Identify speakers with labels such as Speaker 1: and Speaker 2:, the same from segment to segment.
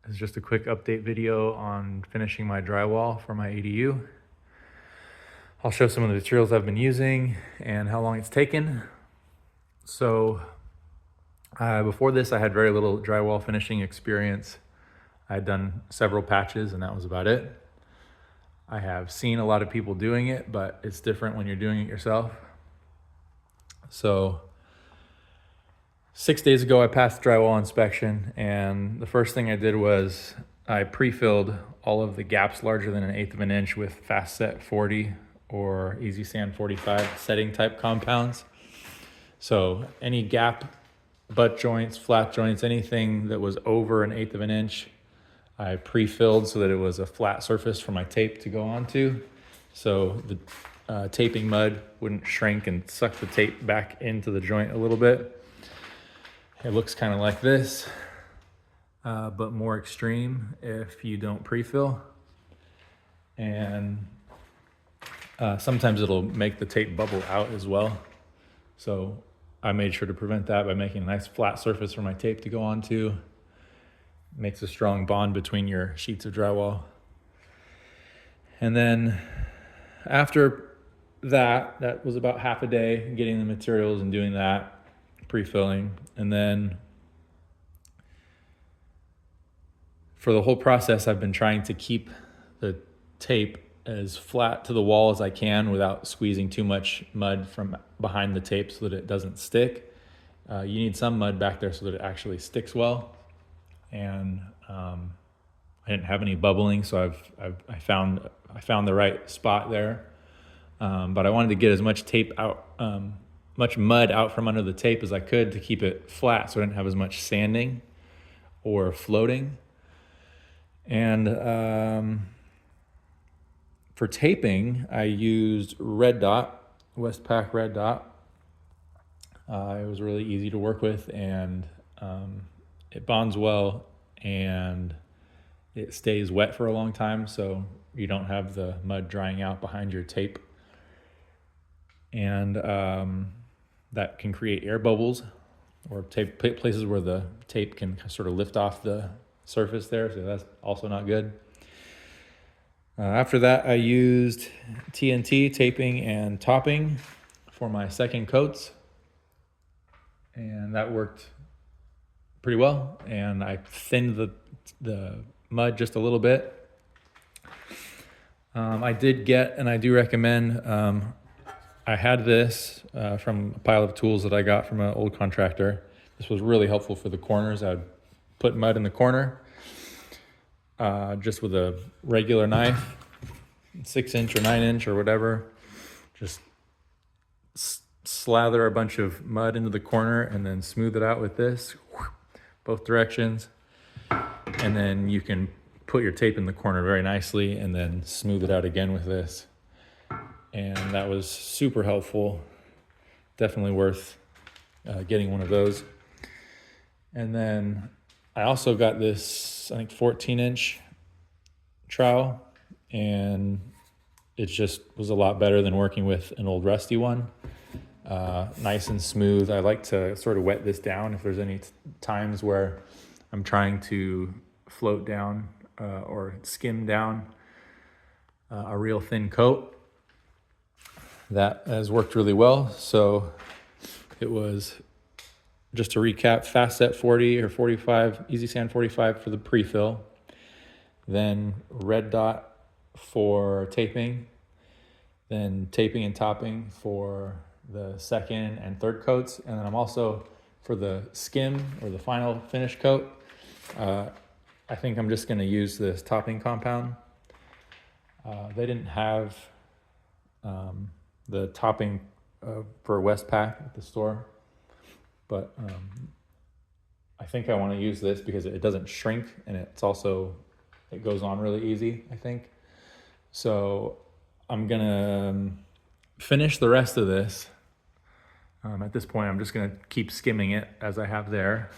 Speaker 1: This is just a quick update video on finishing my drywall for my ADU. I'll show some of the materials I've been using and how long it's taken. So before this, I had very little drywall finishing experience. I had done several patches and that was about it. I have seen a lot of people doing it, but it's different when you're doing it yourself. So 6 days ago, I passed drywall inspection, and the first thing I did was I pre-filled all of the gaps larger than 1/8 of an inch with fast set 40 or easy sand 45 setting type compounds. So any gap, butt joints, flat joints, anything that was over 1/8 of an inch, I pre-filled so that it was a flat surface for my tape to go onto. So the taping mud wouldn't shrink and suck the tape back into the joint a little bit. It looks kind of like this, but more extreme if you don't pre-fill. And sometimes it'll make the tape bubble out as well. So I made sure to prevent that by making a nice flat surface for my tape to go onto. Makes a strong bond between your sheets of drywall. And then after that was about half a day getting the materials and doing that, pre-filling. And then for the whole process, I've been trying to keep the tape as flat to the wall as I can without squeezing too much mud from behind the tape so that it doesn't stick. You need some mud back there so that it actually sticks well. And I didn't have any bubbling, so I found the right spot there. But I wanted to get as much tape out, much mud out from under the tape as I could to keep it flat so I didn't have as much sanding or floating. And for taping, I used Red Dot, Westpac Red Dot. It was really easy to work with, and it bonds well and it stays wet for a long time, so you don't have the mud drying out behind your tape. And that can create air bubbles or tape places where the tape can sort of lift off the surface there, so that's also not good. After that, I used TNT taping and topping for my second coats, and that worked pretty well. And I thinned the mud just a little bit. I did get, and I do recommend, I had this from a pile of tools that I got from an old contractor. This was really helpful for the corners. I'd put mud in the corner just with a regular knife, 6-inch or 9-inch or whatever. Just slather a bunch of mud into the corner and then smooth it out with this, both directions. And then you can put your tape in the corner very nicely and then smooth it out again with this. And that was super helpful. Definitely worth getting one of those. And then I also got this, I think 14-inch trowel, and it just was a lot better than working with an old rusty one. Nice and smooth. I like to sort of wet this down if there's any times where I'm trying to float down or skim down a real thin coat. That has worked really well. So it was, just to recap, fast set 40 or 45, easy sand 45 for the pre-fill, then Red Dot for taping, then taping and topping for the second and third coats. And then I'm also, for the skim or the final finish coat, I think I'm just gonna use this topping compound. They didn't have the topping for Westpac at the store, but I think I want to use this because it doesn't shrink, and it goes on really easy, I think. So I'm gonna finish the rest of this. At this point, I'm just gonna keep skimming it as I have there,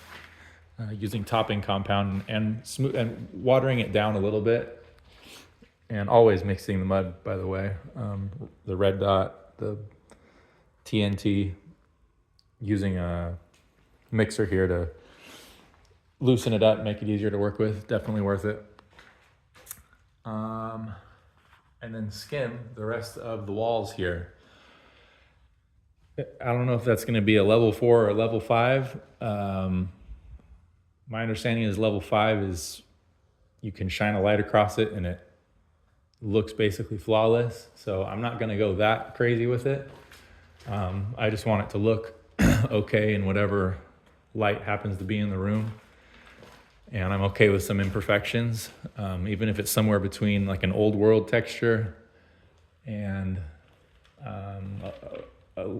Speaker 1: using topping compound and watering it down a little bit. And always mixing the mud, by the way. The Red Dot, the TNT, using a mixer here to loosen it up, make it easier to work with. Definitely worth it. And then skim the rest of the walls here. I don't know if that's going to be a level 4 or a level 5. My understanding is level 5 is you can shine a light across it and it looks basically flawless. So I'm not going to go that crazy with it. I just want it to look okay in whatever light happens to be in the room. And I'm okay with some imperfections, even if it's somewhere between like an old world texture and a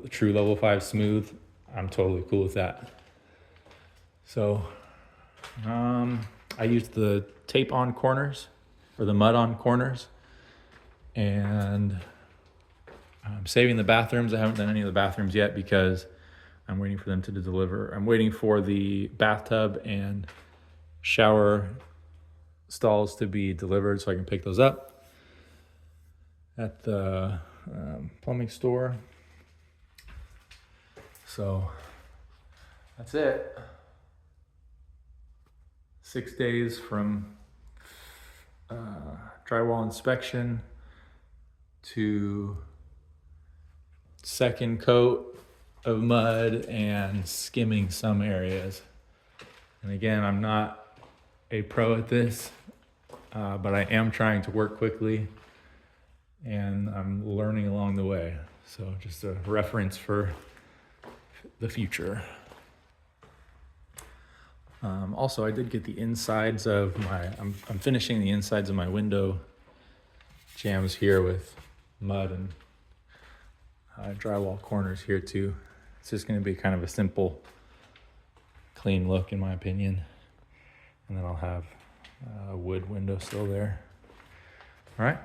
Speaker 1: true level 5 smooth. I'm totally cool with that. So I used the tape on corners or the mud on corners, and I'm saving the bathrooms. I haven't done any of the bathrooms yet because I'm waiting for them to deliver. I'm waiting for the bathtub and shower stalls to be delivered so I can pick those up at the plumbing store. So that's it. 6 days from drywall inspection to second coat of mud and skimming some areas. And again, I'm not a pro at this, but I am trying to work quickly and I'm learning along the way. So just a reference for the future. Also, I did get the insides of I'm finishing the insides of my window jambs here with mud and drywall corners here too. It's just going to be kind of a simple, clean look in my opinion. And then I'll have a wood window still there. All right.